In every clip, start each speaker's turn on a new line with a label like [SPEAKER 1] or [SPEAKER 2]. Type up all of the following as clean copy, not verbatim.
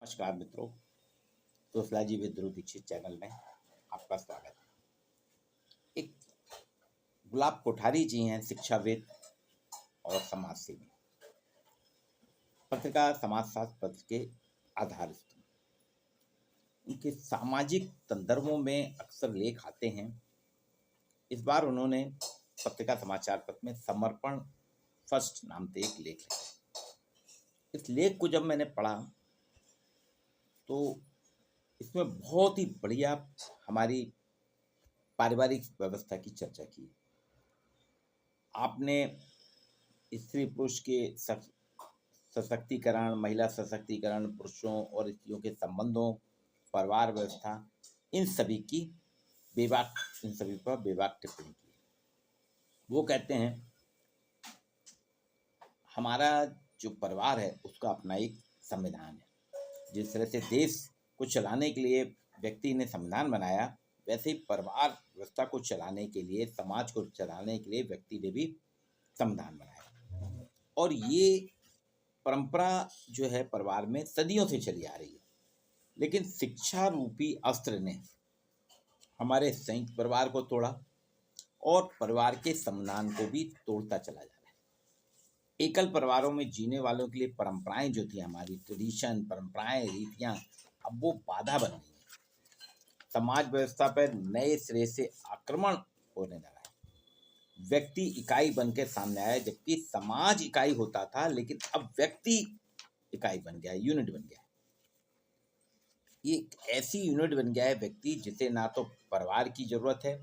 [SPEAKER 1] नमस्कार मित्रों। Sociology with Dhruv Dikshit channel में आपका स्वागत है। एक गुलाब कोठारी जी हैं, शिक्षाविद और समाजसेवी। पत्रिका समाजशास्त्र पत्र के आधारस्तंभ। उनके सामाजिक संदर्भों में अक्सर लेख आते हैं। इस बार उन्होंने पत्रिका समाचार पत्र में समर्पण फर्स्ट नाम से एक लेख लिखा। इस लेख को जब मैंने पढ़ा तो इसमें बहुत ही बढ़िया हमारी पारिवारिक व्यवस्था की चर्चा की। आपने स्त्री पुरुष के सशक्तिकरण, महिला सशक्तिकरण, पुरुषों और स्त्रियों के संबंधों, परिवार व्यवस्था, इन सभी पर बेबाक टिप्पणी की। वो कहते हैं हमारा जो परिवार है उसका अपना एक संविधान है। जिस तरह से देश को चलाने के लिए व्यक्ति ने संविधान बनाया, वैसे ही परिवार व्यवस्था को चलाने के लिए, समाज को चलाने के लिए व्यक्ति ने भी संविधान बनाया। और ये परंपरा जो है परिवार में सदियों से चली आ रही है। लेकिन शिक्षा रूपी अस्त्र ने हमारे संयुक्त परिवार को तोड़ा और परिवार के संविधान को भी तोड़ता चला जा रहा है। एकल परिवारों में जीने वालों के लिए परंपराएं जो थी, हमारी ट्रेडिशन, परंपराएं, रीतियां, अब वो बाधा बन गई है। समाज व्यवस्था पर नए सिरे से आक्रमण होने लगा है। व्यक्ति इकाई बनकर सामने आया, जबकि समाज इकाई होता था, लेकिन अब व्यक्ति इकाई बन गया है, यूनिट बन गया है। ये ऐसी यूनिट बन गया है व्यक्ति जिसे ना तो परिवार की जरूरत है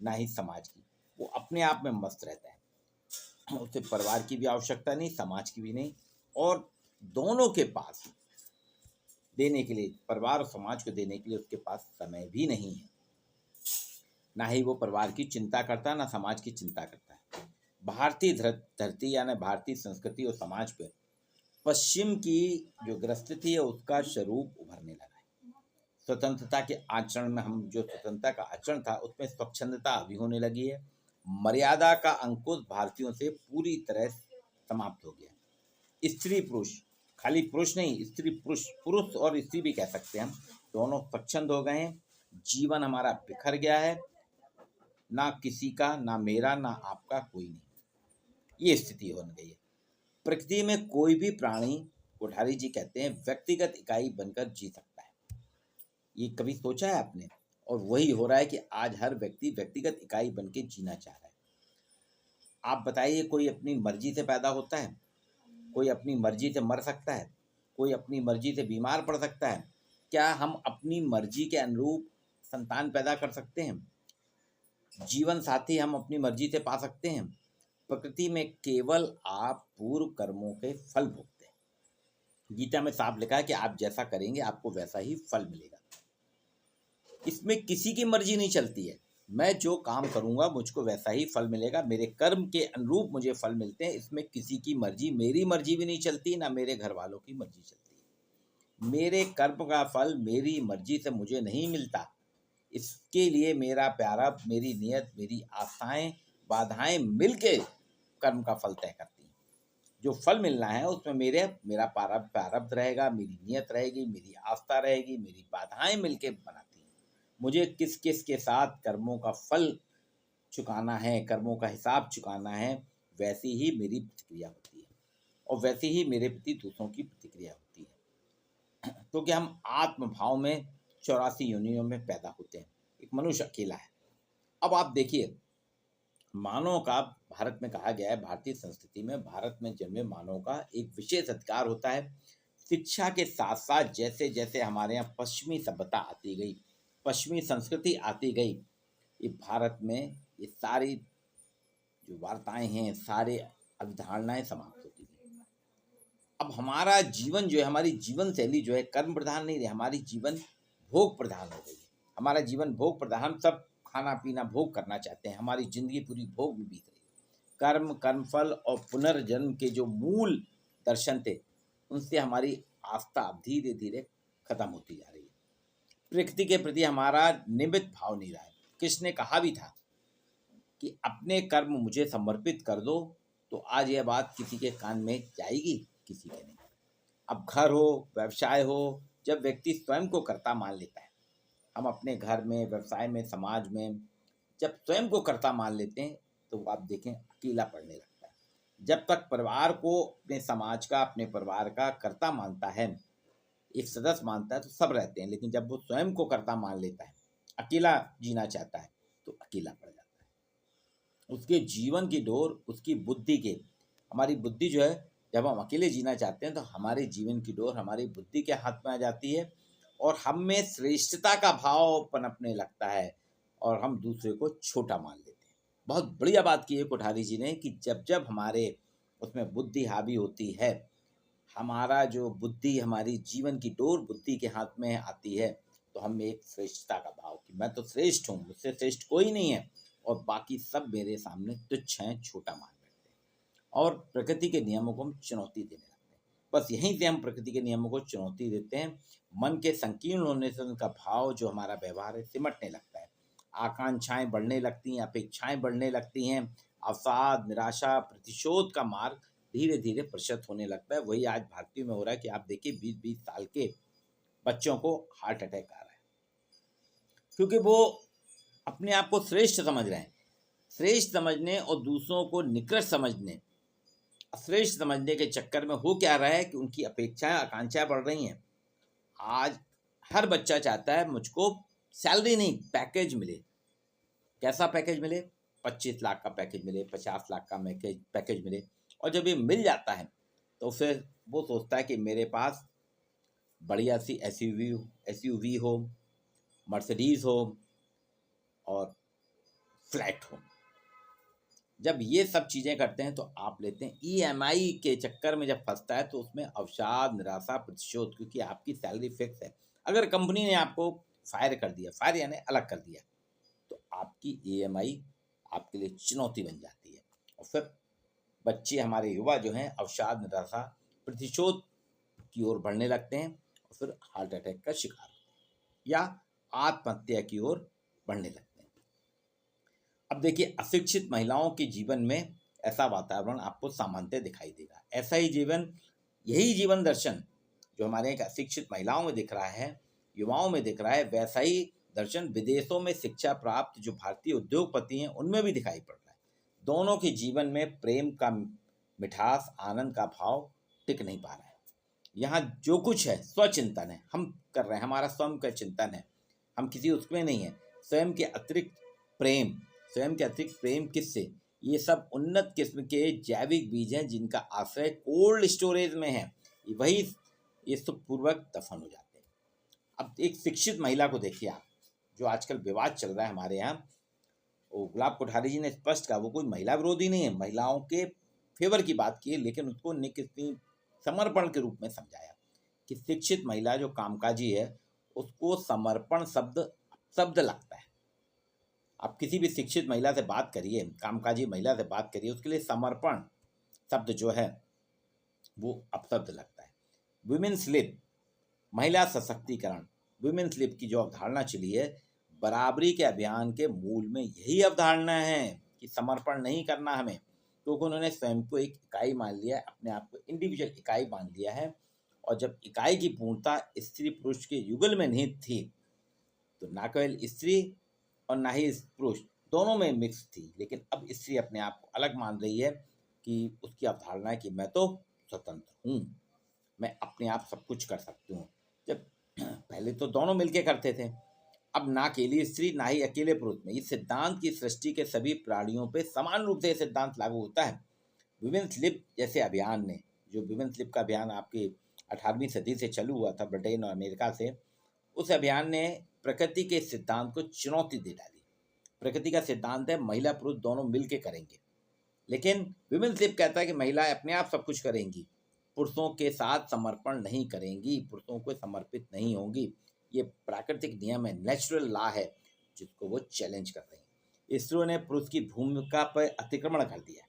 [SPEAKER 1] ना ही समाज की। वो अपने आप में मस्त रहता है, उसे परिवार की भी आवश्यकता नहीं, समाज की भी नहीं, और दोनों के पास देने के लिए, परिवार और समाज को देने के लिए उसके पास समय भी नहीं है। ना ही वो परिवार की चिंता करता, ना समाज की चिंता करता है। भारतीय धरती यानी भारतीय संस्कृति और समाज पर पश्चिम की जो ग्रस्थिति है उसका स्वरूप उभरने लगा है। स्वतंत्रता के आचरण में, हम जो स्वतंत्रता का आचरण था उसमें स्वच्छंदता अभी होने लगी है। मर्यादा का अंकुश भारतीयों से पूरी तरह समाप्त हो गया। स्त्री पुरुष, खाली पुरुष नहीं, स्त्री पुरुष, पुरुष और स्त्री भी कह सकते हैं हम, दोनों स्वच्छंद हो गए हैं। जीवन हमारा बिखर गया है, ना किसी का, ना मेरा, ना आपका, कोई नहीं, ये स्थिति हो गई है। प्रकृति में कोई भी प्राणी, कोठारी जी कहते हैं, व्यक्तिगत इकाई बनकर जी सकता है। ये कभी सोचा है आपने? और वही हो रहा है कि आज हर व्यक्ति व्यक्तिगत इकाई बनकर जीना चाह रहा है। आप बताइए, कोई अपनी मर्जी से पैदा होता है? कोई अपनी मर्जी से मर सकता है? कोई अपनी मर्जी से बीमार पड़ सकता है? क्या हम अपनी मर्जी के अनुरूप संतान पैदा कर सकते हैं? जीवन साथी हम अपनी मर्जी से पा सकते हैं? प्रकृति में केवल आप पूर्व कर्मों के फल भोगते हैं। गीता में साफ लिखा है कि आप जैसा करेंगे आपको वैसा ही फल मिलेगा। इसमें किसी की मर्जी नहीं चलती है। मैं जो काम करूंगा मुझको वैसा ही फल मिलेगा, मेरे कर्म के अनुरूप मुझे फल मिलते हैं। इसमें किसी की मर्जी, मेरी मर्जी भी नहीं चलती, ना मेरे घर वालों की मर्जी चलती है। मेरे कर्म का फल मेरी मर्जी से मुझे नहीं मिलता। इसके लिए मेरा प्यारा, मेरी नियत, मेरी आशाएं, बाधाएं मिलके कर्म का फल तय करती हैं। जो फल मिलना है उसमें मेरा प्रारब्ध रहेगा, मेरी नियत रहेगी, मेरी आस्था रहेगी, मेरी बाधाएं मिलके बनाती हैं। मुझे किस किस के साथ कर्मों का फल चुकाना है, कर्मों का हिसाब चुकाना है, वैसी ही मेरी प्रतिक्रिया होती है और वैसी ही मेरे प्रति दूसरों की प्रतिक्रिया होती है। क्योंकि हम आत्मभाव में 84 योनियों में पैदा होते हैं। एक मनुष्य अकेला है। अब आप देखिए, मानव का, भारत में कहा गया है, भारतीय संस्कृति में भारत में जन्मे मानव का एक विशेष अधिकार होता है। शिक्षा के साथ साथ जैसे जैसे हमारे यहाँ पश्चिमी सभ्यता आती गई, पश्चिमी संस्कृति आती गई, ये भारत में ये सारी जो वार्ताएं हैं, सारे अवधारणाएं समाप्त होती गई। अब हमारा जीवन जो है, हमारी जीवन शैली जो है, कर्म प्रधान नहीं रही, हमारी जीवन भोग प्रधान हो गई है। हमारा जीवन भोग प्रधान, हम सब खाना पीना भोग करना चाहते हैं। हमारी जिंदगी पूरी भोग में बीत रही है। कर्म, कर्मफल और पुनर्जन्म के जो मूल दर्शन थे, उनसे हमारी आस्था धीरे धीरे खत्म होती जा रही है। प्रकृति के प्रति हमारा निमित्त भाव नहीं रहा है। कृष्ण ने कहा भी था कि अपने कर्म मुझे समर्पित कर दो, तो आज यह बात किसी के कान में जाएगी? किसी के नहीं। अब घर हो, व्यवसाय हो, जब व्यक्ति स्वयं को कर्ता मान लेता है, हम अपने घर में, व्यवसाय में, समाज में जब स्वयं को कर्ता मान लेते हैं तो आप देखें अकेला पड़ने लगता है। जब तक परिवार को, अपने समाज का, अपने परिवार का कर्ता मानता है, एक सदस्य मानता है, तो सब रहते हैं। लेकिन जब वो स्वयं को कर्ता मान लेता है, अकेला जीना चाहता है, तो अकेला पड़ जाता है। उसके जीवन की डोर, उसकी बुद्धि के, हमारी बुद्धि जो है, जब हम अकेले जीना चाहते हैं तो हमारे जीवन की डोर हमारी बुद्धि के हाथ में आ जाती है और हम में श्रेष्ठता का भाव पनपने लगता है और हम दूसरे को छोटा मान लेते हैं। बहुत बढ़िया बात की है कोठारी जी ने कि जब जब हमारे उसमें बुद्धि हावी होती है, हमारा जो बुद्धि, हमारी जीवन की डोर बुद्धि के हाथ में आती है, तो हम में एक श्रेष्ठता का भाव कि मैं तो श्रेष्ठ हूँ, मुझसे श्रेष्ठ कोई नहीं है और बाकी सब मेरे सामने तुच्छ हैं, छोटा मान बैठते हैं और प्रकृति के नियमों को हम चुनौती देने लगते हैं। बस यहीं से हम प्रकृति के नियमों को चुनौती देते हैं। मन के संकीर्ण होने से उनका भाव, जो हमारा व्यवहार है, सिमटने लगता है। आकांक्षाएं बढ़ने लगती हैं, अपेक्षाएं बढ़ने लगती हैं, अवसाद, निराशा, प्रतिशोध का मार्ग धीरे धीरे प्रशस्त होने लगता है। वही आज भारतीयों में हो रहा है कि आप देखिए 20-20 साल के बच्चों को हार्ट अटैक आ रहा है, क्योंकि वो अपने आप को श्रेष्ठ समझ रहे हैं। श्रेष्ठ समझने और दूसरों को निकृष्ट समझने, श्रेष्ठ समझने के चक्कर में हो क्या रहा है कि उनकी अपेक्षाएं, आकांक्षाएं बढ़ रही हैं। आज हर बच्चा चाहता है मुझको सैलरी नहीं, पैकेज मिले। कैसा पैकेज मिले? 25 लाख का पैकेज मिले, 50 लाख का पैकेज मिले। और जब ये मिल जाता है तो फिर वो सोचता है कि मेरे पास बढ़िया सी एसयूवी हो, मर्सिडीज हो और फ्लैट हो। जब ये सब चीज़ें करते हैं तो आप लेते हैं ईएमआई के चक्कर में, जब फंसता है तो उसमें अवसाद, निराशा, प्रतिशोध, क्योंकि आपकी सैलरी फिक्स है। अगर कंपनी ने आपको फायर कर दिया, फायर यानी अलग कर दिया, तो आपकी ईएमआई आपके लिए चुनौती बन जाती है और फिर बच्चे, हमारे युवा जो हैं, अवसाद, निराशा, प्रतिशोध की ओर बढ़ने लगते हैं और फिर हार्ट अटैक का शिकार होते हैं या आत्महत्या की ओर बढ़ने लगते हैं। अब देखिए, अशिक्षित महिलाओं के जीवन में ऐसा वातावरण आपको सामान्यतः दिखाई देगा। ऐसा ही जीवन, यही जीवन दर्शन जो हमारे एक अशिक्षित महिलाओं में दिख रहा है, युवाओं में दिख रहा है, वैसा ही दर्शन विदेशों में शिक्षा प्राप्त जो भारतीय उद्योगपति हैं उनमें भी दिखाई पड़ रहा है। दोनों के जीवन में प्रेम का मिठास, आनंद का भाव टिक नहीं पा रहा है। यहाँ जो कुछ है स्वचिंतन है, हम कर रहे हैं, हमारा स्वयं का चिंतन है, हम किसी उसमें नहीं है। स्वयं के अतिरिक्त प्रेम किससे? ये सब उन्नत किस्म के जैविक बीज हैं जिनका आश्रय कोल्ड स्टोरेज में है, वही ये सब पूर्वक दफन हो जाते हैं। अब एक शिक्षित महिला को देखिए आप, जो आजकल विवाद चल रहा है हमारे यहाँ, वो गुलाब कोठारी जी ने स्पष्ट कहा, वो कोई महिला विरोधी नहीं है, महिलाओं के फेवर की बात की है, लेकिन उसको कितनी समर्पण के रूप में समझाया कि शिक्षित महिला जो कामकाजी है उसको समर्पण शब्द लगता है। आप किसी भी शिक्षित महिला से बात करिए, कामकाजी महिला से बात करिए, उसके लिए समर्पण शब्द जो है वो अपशब्द लगता है। वुमेन्स लिप, महिला सशक्तिकरण, वुमेन्स लिप की जो अवधारणा चली है, बराबरी के अभियान के मूल में यही अवधारणा है कि समर्पण नहीं करना हमें, क्योंकि उन्होंने स्वयं को एक इकाई मान लिया है, अपने आप को इंडिविजुअल इकाई मान लिया है। और जब इकाई की पूर्णता स्त्री पुरुष के युगल में निहित थी, तो ना केवल स्त्री और ना ही पुरुष, दोनों में मिक्स थी। लेकिन अब स्त्री अपने आप को अलग मान रही है कि उसकी अवधारणा है कि मैं तो स्वतंत्र हूँ, मैं अपने आप सब कुछ कर सकती हूँ। जब पहले तो दोनों मिलके करते थे, अब ना अकेली स्त्री ना ही अकेले पुरुष में। इस सिद्धांत की सृष्टि के सभी प्राणियों पे समान रूप से सिद्धांत लागू होता है। वुमेन्स लिप जैसे अभियान ने, जो वुमेन्स लिप का अभियान आपकी 18वीं सदी से चालू हुआ था ब्रिटेन और अमेरिका से, उस अभियान ने प्रकृति के सिद्धांत को चुनौती दे डाली। प्रकृति का सिद्धांत है महिला पुरुष दोनों मिलके करेंगे, लेकिन वुमेन्स लिप कहता है कि महिलाएं अपने आप सब कुछ करेंगी, पुरुषों के साथ समर्पण नहीं करेंगी, पुरुषों को समर्पित नहीं होंगी। ये प्राकृतिक नियम है, नेचुरल लॉ है, जिसको वो चैलेंज कर रही है। स्त्रियों ने पुरुष की भूमिका पर अतिक्रमण कर दिया,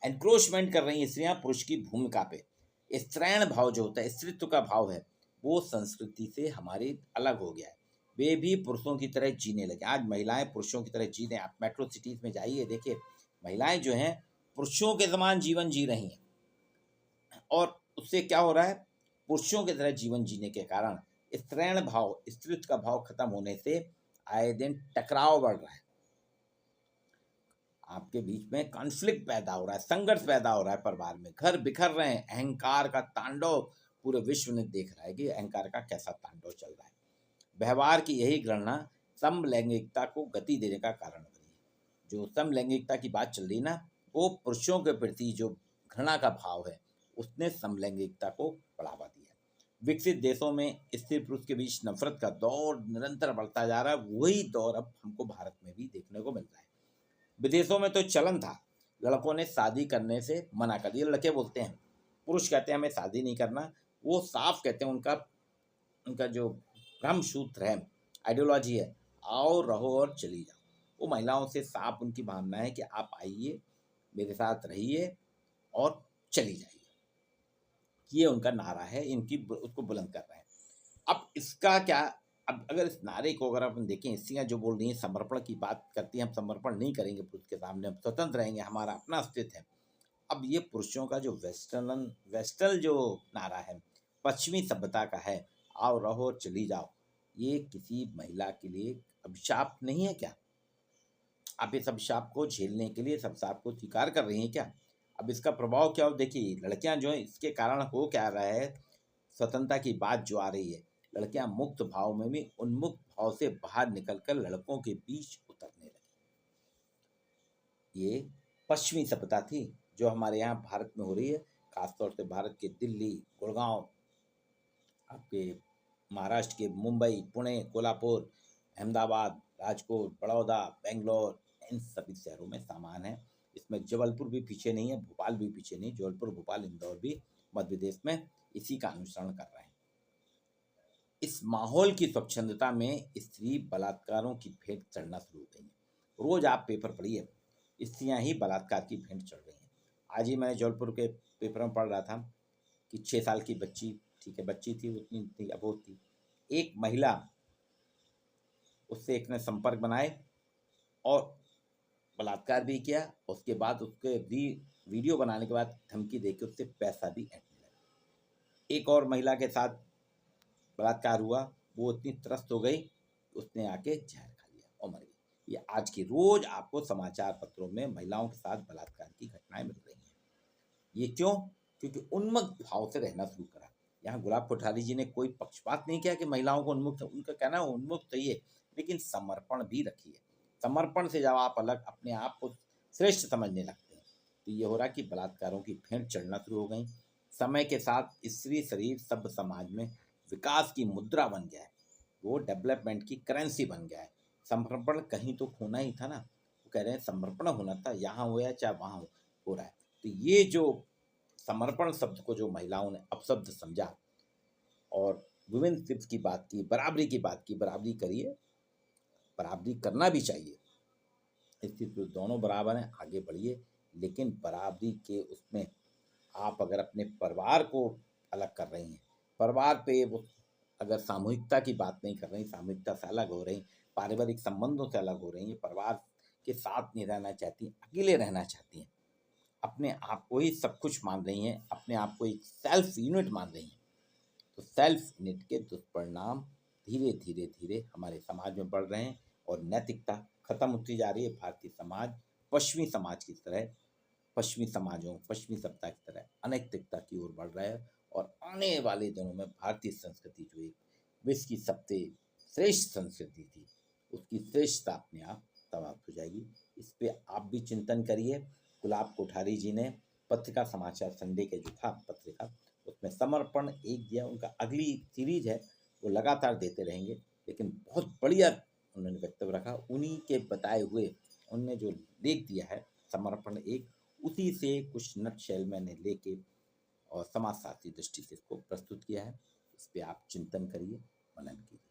[SPEAKER 1] एनक्रोचमेंट कर रही हैं स्त्रियां पुरुष की भूमिका पे। स्त्रैण भाव जो होता है, स्त्रीत्व का भाव है, वो संस्कृति से हमारी अलग हो गया है। वे भी पुरुषों की तरह जीने लगे। आज महिलाएं पुरुषों की तरह जी रहे हैं। आप मेट्रो सिटीज़ में जाइए, देखिए महिलाएं जो हैं पुरुषों के समान जीवन जी रही हैं। और उससे क्या हो रहा है, पुरुषों की तरह जीवन जीने के कारण स्त्रैण भाव, स्त्रीत्व का भाव खत्म होने से आए दिन टकराव बढ़ रहा है, आपके बीच में कॉन्फ्लिक्ट पैदा हो रहा है, संघर्ष पैदा हो रहा है, परिवार में घर बिखर रहे हैं, अहंकार का तांडव पूरे विश्व ने देख रहा है कि अहंकार का कैसा तांडव चल रहा है। व्यवहार की यही गणना समलैंगिकता को गति देने का कारण बनी है। जो समलैंगिकता की बात चल रही ना, वो पुरुषों के प्रति जो घृणा का भाव है उसने समलैंगिकता को बढ़ावा दिया। विकसित देशों में स्त्री पुरुष के बीच नफरत का दौर निरंतर बढ़ता जा रहा है, वही दौर अब हमको भारत में भी देखने को मिल रहा है। विदेशों में तो चलन था, लड़कों ने शादी करने से मना कर दिया। लड़के बोलते हैं, पुरुष कहते हैं हमें शादी नहीं करना, वो साफ कहते हैं, उनका उनका जो ब्रह्म सूत्र है, आइडियोलॉजी है, आओ रहो और चली जाओ। वो महिलाओं से साफ उनकी भावना है कि आप आइए, मेरे साथ रहिए और चली जाइए। ये उनका नारा है, इनकी उसको बुलंद कर रहे हैं। अब इसका क्या, अब अगर इस नारे को अगर अपन देखें, स्त्रियाँ जो बोल रही हैं समर्पण की बात करती हैं, हम समर्पण नहीं करेंगे पुरुष के सामने, हम स्वतंत्र रहेंगे, हमारा अपना अस्तित्व है। अब ये पुरुषों का जो वेस्टर्न जो नारा है, पश्चिमी सभ्यता का है, आओ रहो और चली जाओ, ये किसी महिला के लिए अभिशाप नहीं है क्या? आप इस अभिशाप को झेलने के लिए, इस अभिशाप को स्वीकार कर रही हैं क्या? अब इसका प्रभाव क्या हो, देखिए लड़कियां जो है, इसके कारण हो क्या रहा है, स्वतंत्रता की बात जो आ रही है, लड़कियां मुक्त भाव में भी उन्मुक्त भाव से बाहर निकलकर लड़कों के बीच उतरने लगी। ये पश्चिमी सभ्यता थी जो हमारे यहाँ भारत में हो रही है, खासतौर से भारत के दिल्ली, गुड़गांव, आपके महाराष्ट्र के मुंबई, पुणे, कोल्हापुर, अहमदाबाद, राजकोट, बड़ौदा, बेंगलोर, इन सभी शहरों में सामान है। इसमें जबलपुर भी पीछे नहीं है, भोपाल भी पीछे नहीं, जबलपुर, भोपाल, इंदौर भी मध्य प्रदेश में इसी का अनुसरण कर रहे हैं। इस माहौल की स्वच्छंदता में स्त्री बलात्कारों की भेंट चढ़ना शुरू हो गई है। रोज आप पेपर पढ़िए, स्त्रियां ही बलात्कार की भेंट चढ़ रही हैं। आज ही मैं जबलपुर के पेपर में पढ़ रहा था कि 6 साल की बच्ची, ठीक है बच्ची थी, उतनी अबोध थी, एक महिला, उससे एक ने संपर्क बनाए और बलात्कार भी किया। उसके बाद उसके वीडियो बनाने के बाद धमकी देके उससे पैसा भी ऐंठने लगा। एक और महिला के साथ बलात्कार हुआ, वो इतनी त्रस्त हो गई, उसने आके जहर खा लिया और मर गई। ये आज की रोज आपको समाचार पत्रों में महिलाओं के साथ बलात्कार की घटनाएं मिल रही हैं। ये क्यों? क्योंकि उन्मुक्त भाव से रहना शुरू करा। यहाँ गुलाब कोठारी जी ने कोई पक्षपात नहीं किया कि महिलाओं को उन्मुक्त, उनका कहना है उन्मुक्त चाहिए, लेकिन समर्पण भी रखिए। समर्पण से जब आप अलग अपने आप को श्रेष्ठ समझने लगते हैं, तो ये हो रहा कि बलात्कारों की भेंट चढ़ना शुरू हो गई। समय के साथ स्त्री शरीर सभ्य समाज में विकास की मुद्रा बन गया है, वो डेवलपमेंट की करेंसी बन गया है। समर्पण कहीं तो खोना ही था ना, वो कह रहे हैं समर्पण होना था, यहाँ हो या चाहे वहाँ हो रहा है। तो ये जो समर्पण शब्द को जो महिलाओं ने अपशब्द समझा और वुमेनशिप की बात की, बराबरी की बात की, बराबरी करिए, बराबरी करना भी चाहिए, स्त्री पुरुष दोनों बराबर हैं, आगे बढ़िए, लेकिन बराबरी के उसमें आप अगर अपने परिवार को अलग कर रही हैं, परिवार पे वो अगर सामूहिकता की बात नहीं कर रही, सामूहिकता से अलग हो रही, पारिवारिक संबंधों से अलग हो रही हैं, परिवार के साथ नहीं रहना चाहती, अकेले रहना चाहती हैं, अपने आप को ही सब कुछ मान रही हैं, अपने आप को एक सेल्फ यूनिट मान रही हैं, तो सेल्फ यूनिट के दुष्परिणाम धीरे धीरे धीरे हमारे समाज में बढ़ रहे हैं और नैतिकता खत्म होती जा रही है। भारतीय समाज पश्चिमी समाज की तरह, पश्चिमी समाजों, पश्चिमी सभ्यता की तरह अनैतिकता की ओर बढ़ रहा है और आने वाले दिनों में भारतीय संस्कृति जो एक विश्व की सबसे श्रेष्ठ संस्कृति थी, उसकी श्रेष्ठता अपने आप समाप्त हो जाएगी। इस पे आप भी चिंतन करिए। गुलाब कोठारी जी ने पत्रिका समाचार संडे के जो था पत्रिका, उसमें समर्पण एक दिया, उनका अगली सीरीज है वो लगातार देते रहेंगे, लेकिन बहुत बढ़िया उन्होंने वक्तव्य रखा। उन्हीं के बताए हुए उन्होंने जो लेख दिया है समर्पण एक, उसी से कुछ नटशेल मैंने लेके और समाजशास्त्री दृष्टि से इसको प्रस्तुत किया है। इस पे आप चिंतन करिए, मनन कीजिए।